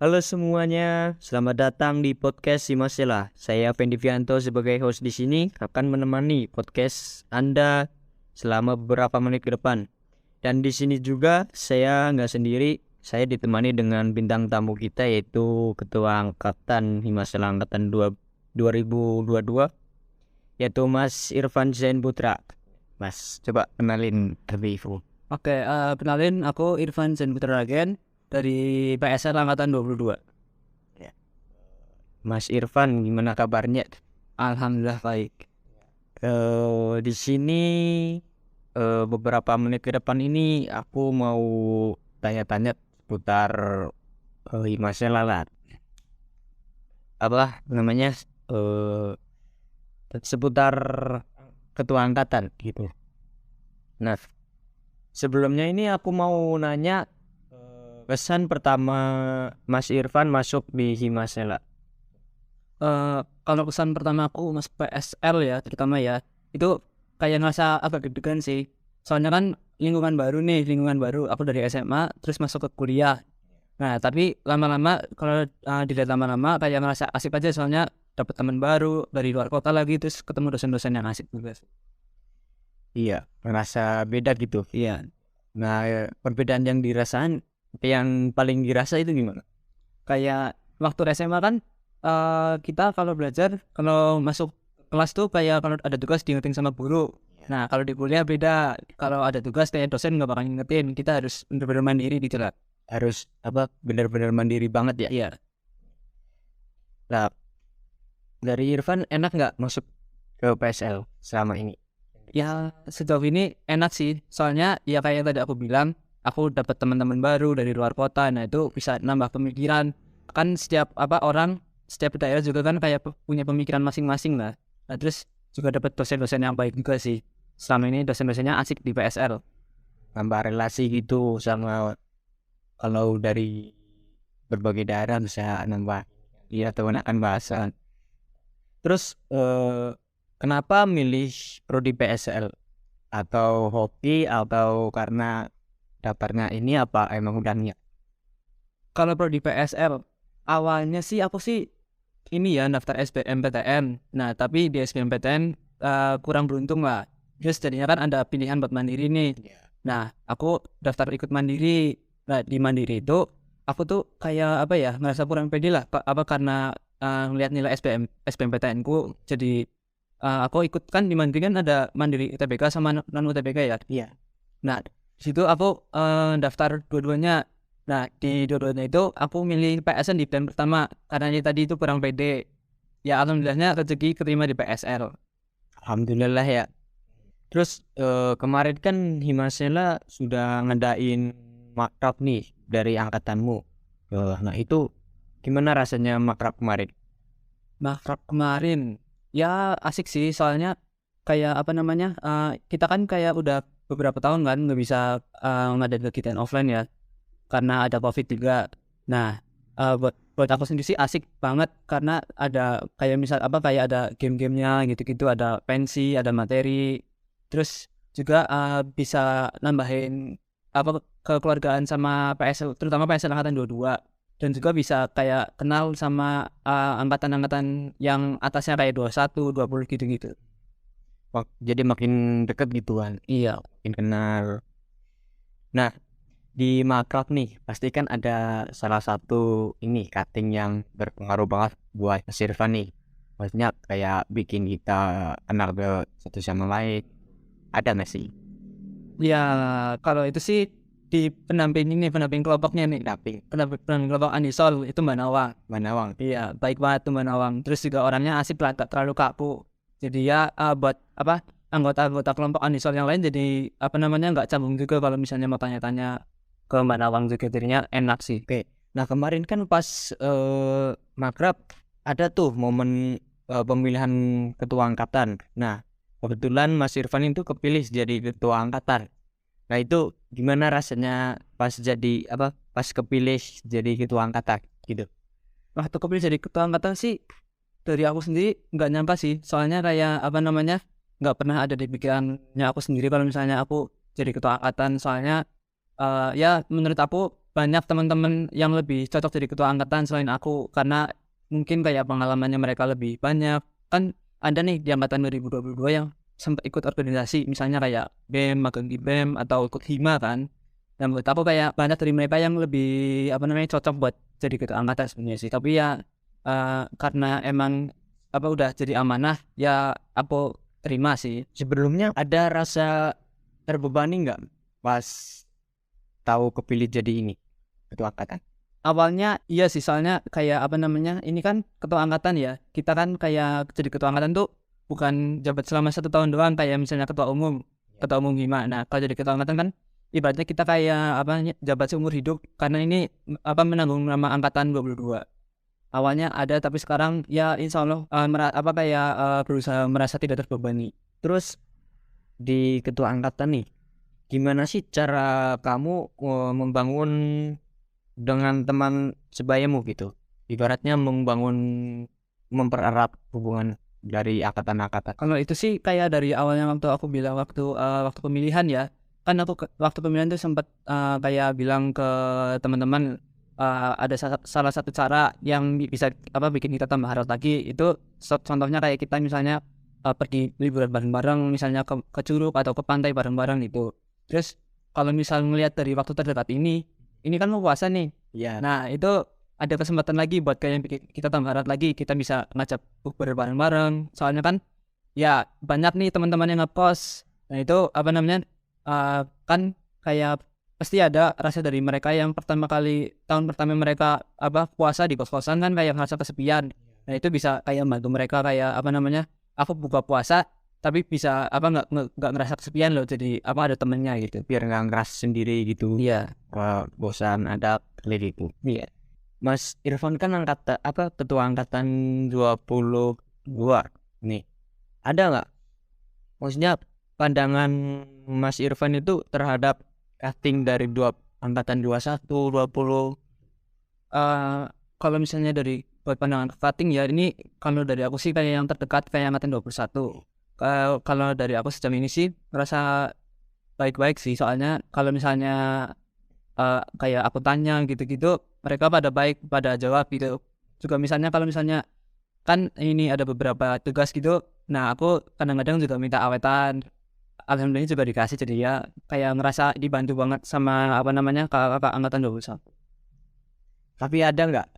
Halo semuanya, selamat datang di podcast Simasela. Saya Fendi Vianto sebagai host di sini akan menemani podcast Anda selama beberapa menit ke depan. Dan di sini juga saya nggak sendiri, saya ditemani dengan bintang tamu kita yaitu Ketua Angkatan Himasela Angkatan 2022 yaitu Mas Irfan Zain Putra. Mas, coba kenalin lebih info. Oke, kenalin aku Irfan Zain Putra Ragen dari PSR Angkatan 22. Ya. Mas Irfan, gimana kabarnya? Alhamdulillah baik. Di sini beberapa menit ke depan ini aku mau tanya-tanya seputar Himasela lah. Apa namanya? eh Seputar ketua angkatan gitu. Nah, sebelumnya ini aku mau nanya kesan pertama Mas Irfan masuk di Himasela. Kalau kesan pertama aku masuk PSL ya, terutama ya, itu kayak ngerasa agak deg-degan sih. Soalnya kan lingkungan baru. Aku dari SMA terus masuk ke kuliah. Nah, tapi lama-lama kalau dilihat lama-lama kayak ngerasa asik aja soalnya dapat teman baru dari luar kota lagi terus ketemu dosen-dosen yang asik juga. Iya, merasa beda gitu. Iya. Nah, perbedaan yang dirasain, yang paling dirasa itu gimana? Kayak waktu SMA kan kita kalau belajar kalau masuk kelas tuh kayak kalau ada tugas diingetin sama guru. Nah kalau di kuliah beda, kalau ada tugas kayak dosen nggak bakal ngingetin, kita harus benar-benar mandiri gitu lah. Harus benar-benar mandiri banget ya. Iya. Nah, dari Irfan enak nggak masuk ke PSL selama ini? Ya sejauh ini enak sih, soalnya ya kayak yang tadi aku bilang, aku dapat teman-teman baru dari luar kota. Nah itu bisa nambah pemikiran. Kan setiap daerah juga kan kayak punya pemikiran masing-masing lah. Nah terus juga dapat dosen-dosen yang baik juga sih. Selama ini dosen-dosennya asik di PSL. Nambah relasi gitu sama kalau dari berbagai daerah bisa nambah ya menggunakan bahasa. Terus kenapa milih prodi PSL atau hoki atau karena daftarnya ini apa emang udah niat? Kalau pro di PSL, awalnya sih aku sih ini ya daftar SBMPTN. Nah tapi di SBMPTN kurang beruntung lah. Terus jadinya kan ada pilihan buat mandiri nih. Nah aku daftar ikut mandiri. Nah di mandiri itu aku tuh kayak apa ya, ngerasa kurang pede lah. Karena ngeliat nilai SBMPTN ku. Jadi aku ikut kan di mandiri kan ada mandiri UTBK sama non UTBK ya. Iya. Nah di situ aku daftar dua-duanya. Nah di dua-duanya itu aku milih PSN di pilihan pertama karena tadi itu kurang pede. Ya alhamdulillahnya rezeki keterima di PSL. Alhamdulillah ya. Terus kemarin kan Himasela sudah ngadain makrab nih dari angkatanmu. Nah itu gimana rasanya makrab kemarin? Makrab kemarin ya asik sih soalnya kayak apa namanya kita kan kayak udah beberapa tahun kan nggak bisa ngadain kegiatan offline ya karena ada COVID juga. Nah buat aku sendiri sih asik banget karena ada kayak misal apa kayak ada game-gamenya gitu-gitu, ada pensi, ada materi, terus juga bisa nambahin apa kekeluargaan sama PSL, terutama PSL angkatan 22, dan juga bisa kayak kenal sama angkatan-angkatan yang atasnya kayak 21, 20 gitu-gitu. Jadi makin deket gitu kan, Iya. makin kenal. Nah di makrab nih pasti kan ada salah satu ini cutting yang berpengaruh banget buat Mas Irfan nih. Maksudnya kayak bikin kita kenal ke satu sama lain. Ada nggak sih? Ya kalau itu sih di pendamping kelompoknya nih, pendamping kelompok Anisol itu Mbak Nawang. Manawang. Iya, baik banget tuh Mbak Nawang. Terus juga orangnya asik lah, gak terlalu kaku. Jadi ya buat apa anggota-anggota kelompok Anisol yang lain jadi apa namanya nggak canggung juga kalau misalnya mau tanya-tanya ke Mbak Nawang juga, jadinya enak sih. Oke. Nah kemarin kan pas makrab ada tuh momen pemilihan ketua angkatan. Nah kebetulan Mas Irfan itu kepilih jadi ketua angkatan. Nah itu gimana rasanya pas kepilih jadi ketua angkatan gitu? Waktu kepilih jadi ketua angkatan sih dari aku sendiri nggak nyangka sih, soalnya kayak apa namanya nggak pernah ada di pikirannya aku sendiri kalau misalnya aku jadi ketua angkatan. Soalnya ya menurut aku banyak teman-teman yang lebih cocok jadi ketua angkatan selain aku, karena mungkin kayak pengalamannya mereka lebih banyak. Kan ada nih di angkatan 2022 yang sempat ikut organisasi, misalnya kayak BEM, magang di BEM atau ikut hima kan. Dan menurut aku kayak banyak dari mereka yang lebih cocok buat jadi ketua angkatan sebenarnya sih. Tapi ya karena emang udah jadi amanah ya aku terima sih. Sebelumnya ada rasa terbebani nggak pas tahu kepilih jadi ini ketua angkatan? Awalnya iya sih, soalnya kayak ini kan ketua angkatan ya, kita kan kayak jadi ketua angkatan tuh bukan jabat selama 1 tahun doang kayak misalnya ketua umum hima. Nah kalau jadi ketua angkatan kan ibaratnya kita kayak jabat seumur hidup, karena ini menanggung nama angkatan 22. Awalnya ada, tapi sekarang ya insya Allah berusaha merasa tidak terbebani. Terus di ketua angkatan nih, gimana sih cara kamu membangun dengan teman sebayamu gitu? Ibaratnya mempererat hubungan dari angkatan-angkatan. Kalau itu sih kayak dari awalnya waktu aku bilang waktu pemilihan ya, kan aku waktu pemilihan tuh sempat kayak bilang ke teman-teman ada salah satu cara yang bisa bikin kita tambah harus lagi itu contohnya kayak kita misalnya pergi liburan bareng-bareng, misalnya ke Curug atau ke pantai bareng-bareng gitu. Terus kalau misal ngelihat dari waktu terdekat ini kan mau puasa nih. Ya. Nah itu ada kesempatan lagi buat kayak bikin kita tambah erat lagi, kita bisa ngajak bukber bareng-bareng. Soalnya kan ya banyak nih teman-teman yang ngepost. Nah itu kan kayak pasti ada rasa dari mereka yang tahun pertama mereka puasa di kos-kosan kan kayak merasa kesepian. Nah itu bisa kayak bantu mereka kayak aku buka puasa tapi bisa nggak ngerasa kesepian loh, jadi ada temennya gitu. Biar nggak ngeras sendiri gitu. Iya. Bosan ada kali itu. Iya. Mas Irfan kan ketua angkatan 22 nih. Ada nggak? Maksudnya pandangan Mas Irfan itu terhadap cutting dari angkatan 21, 20? Kalau misalnya dari buat pandangan cutting ya, ini kalau dari aku sih kayak yang terdekat kayak angkatan 21. Kalau dari aku sejauh ini sih merasa baik-baik sih, soalnya kalau misalnya kayak aku tanya gitu-gitu mereka pada jawab gitu. Juga misalnya kalau misalnya kan ini ada beberapa tugas gitu, nah aku kadang-kadang juga minta awetan, alhamdulillah juga dikasih, jadi ya kayak ngerasa dibantu banget sama kakak angkatan 21. Tapi ada nggak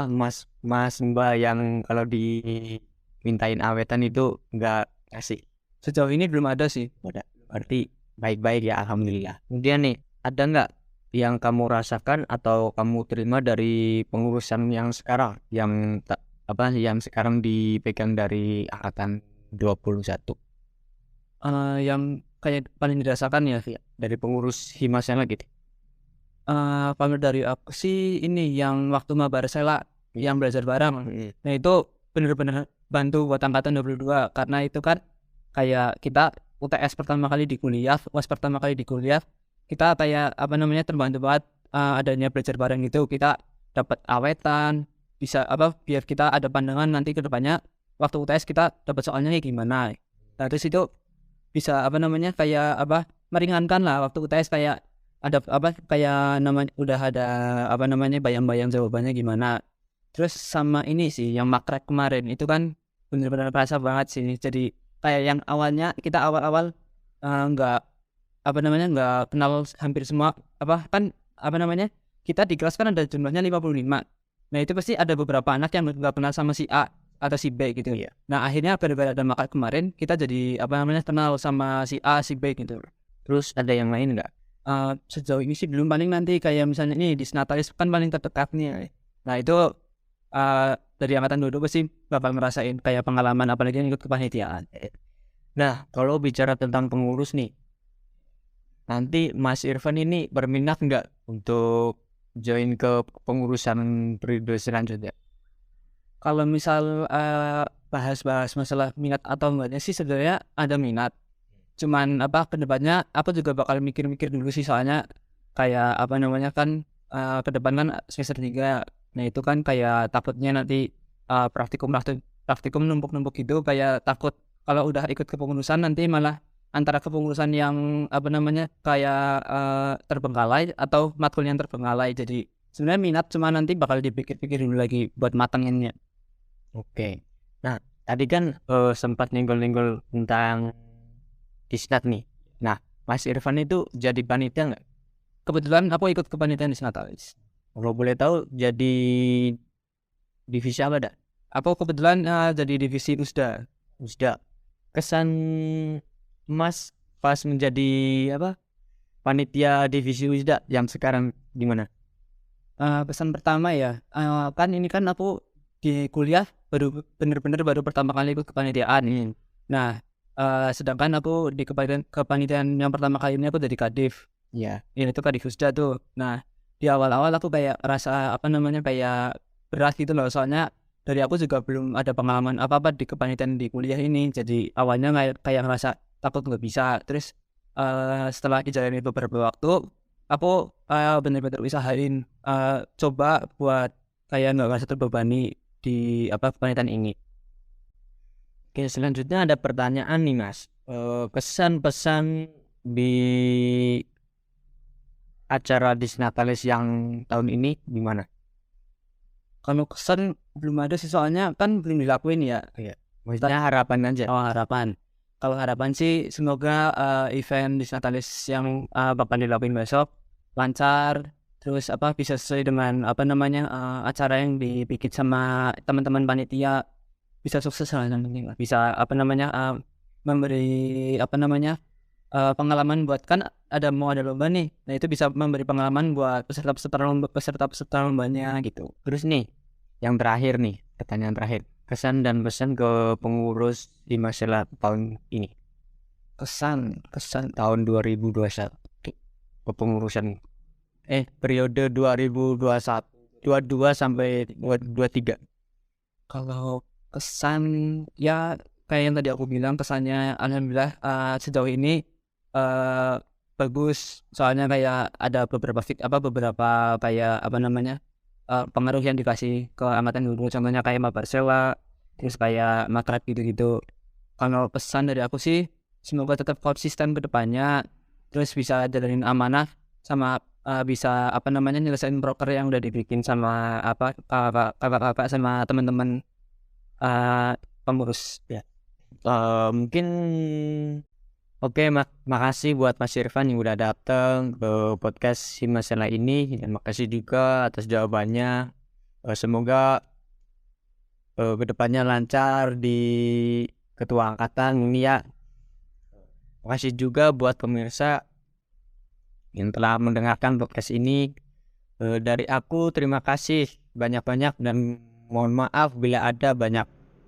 mas mbak yang kalau dimintain awetan itu nggak kasih? Sejauh ini belum ada sih. Berarti baik-baik ya, alhamdulillah. Kemudian nih, ada nggak yang kamu rasakan atau kamu terima dari pengurusan yang sekarang yang sekarang dipegang dari angkatan 21? Yang kayak paling dirasakan ya Dari pengurus Himasela gitu. kalau dari aku sih ini yang waktu mabar sela yang belajar bareng. Nah itu bener-bener bantu buat angkatan 22, karena itu kan kayak kita UTS pertama kali di kuliah, UAS pertama kali di kuliah, kita kayak terbantu banget adanya belajar bareng gitu. Kita dapat awetan, bisa biar kita ada pandangan nanti ke depannya waktu UTS kita dapat soalnya kayak gimana. Nah terus itu bisa meringankan lah waktu UTS, kayak ada udah ada bayang-bayang jawabannya gimana. Terus sama ini sih yang makrek kemarin itu kan benar-benar kerasa banget sih. Jadi kayak yang awalnya kita awal-awal nggak kenal hampir semua kita di kelas kan ada jumlahnya 55. Nah itu pasti ada beberapa anak yang nggak kenal sama si A atau si B gitu. Iya. Nah akhirnya gara-gara ada makrek kemarin kita jadi kenal sama si A si B gitu. Terus ada yang lain nggak? Sejauh ini sih belum, paling nanti kayak misalnya ini di Senatalis kan paling terdekat nih. Nah itu dari angkatan 22 sih bakal ngerasain kayak pengalaman apalagi yang ikut kepanitiaan. Nah kalau bicara tentang pengurus nih, nanti Mas Irfan ini berminat nggak untuk join ke pengurusan periode selanjutnya? Kalau misal bahas-bahas masalah minat atau enggaknya sih sebenarnya ada minat. Cuman kedepannya aku juga bakal mikir-mikir dulu sih, soalnya kayak kan kedepan kan semester 3. Nah itu kan kayak takutnya nanti praktikum numpuk-numpuk gitu, kayak takut kalau udah ikut kepengurusan nanti malah antara kepengurusan yang apa namanya kayak terbengkalai atau matkul yang terbengkalai. Jadi sebenarnya minat, cuma nanti bakal dipikir-pikir dulu lagi buat matenginnya. Oke. Nah, tadi kan sempat nyenggol-nyenggol tentang Disnat nih. Nah, Mas Irfan itu jadi panitia nggak? Kebetulan aku ikut kepanitiaan di Natalis. Kalau boleh tahu jadi divisi apa dah? Aku kebetulan jadi divisi USDA. Sudah kesan Mas pas menjadi apa? Panitia divisi Wisda yang sekarang gimana? Pesan pertama ya, kan ini kan aku di kuliah bener-bener baru pertama kali ikut kepanitiaan. Nah, sedangkan aku di kepanitiaan yang pertama kali ini aku jadi kadif. Ya. Ini tuh kadif Husda tuh. Nah, di awal-awal aku kayak rasa apa namanya kayak berat gitu loh, soalnya dari aku juga belum ada pengalaman apa-apa di kepanitiaan di kuliah ini. Jadi awalnya kayak ngerasa takut nggak bisa. Terus setelah dijalani beberapa waktu, aku bener-bener usahain coba buat kayak nggak ngerasa terbebani di apa kepanitiaan ini. Oke, selanjutnya ada pertanyaan nih Mas. Kesan pesan di acara Disnatalis yang tahun ini gimana? Kalau kesan belum ada sih, soalnya kan belum dilakuin ya. Maksudnya harapan aja. Oh, harapan. Kalau harapan sih semoga event Disnatalis yang bakal dilakuin besok lancar, terus apa bisa sesuai dengan apa namanya acara yang dibikin sama teman-teman panitia, bisa sukses lah yang penting lah. Bisa apa namanya memberi apa namanya pengalaman buat, kan mau ada lomba nih. Nah, itu bisa memberi pengalaman buat peserta lombanya gitu. Terus nih, yang terakhir nih, pertanyaan terakhir. Kesan dan pesan ke pengurus di masalah tahun ini. Kesan Tahun 2021. Kepengurusan periode 2021 22 sampai 23. kalau kesan ya kayak yang tadi aku bilang, kesannya alhamdulillah sejauh ini bagus, soalnya kayak ada beberapa kayak apa namanya pengaruh yang dikasih ke angkatan dulu, contohnya kayak Mabarsela, terus kayak Makrab gitu-gitu. Kalau pesan dari aku sih semoga tetap konsisten ke depannya, terus bisa jalanin amanah, sama bisa apa namanya nyelesain proker yang udah dibikin sama apa kakak-kakak sama teman-teman pengurus ya. Mungkin oke, makasih buat Mas Irfan yang udah datang ke podcast si masalah ini, dan makasih juga atas jawabannya. Semoga kedepannya lancar di ketua angkatan ini ya. Makasih juga buat pemirsa yang telah mendengarkan podcast ini. Dari aku terima kasih banyak-banyak, dan mohon maaf bila ada banyak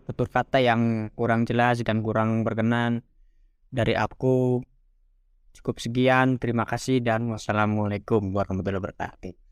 tutur kata yang kurang jelas dan kurang berkenan. Dari aku cukup sekian, terima kasih dan wassalamualaikum warahmatullahi wabarakatuh.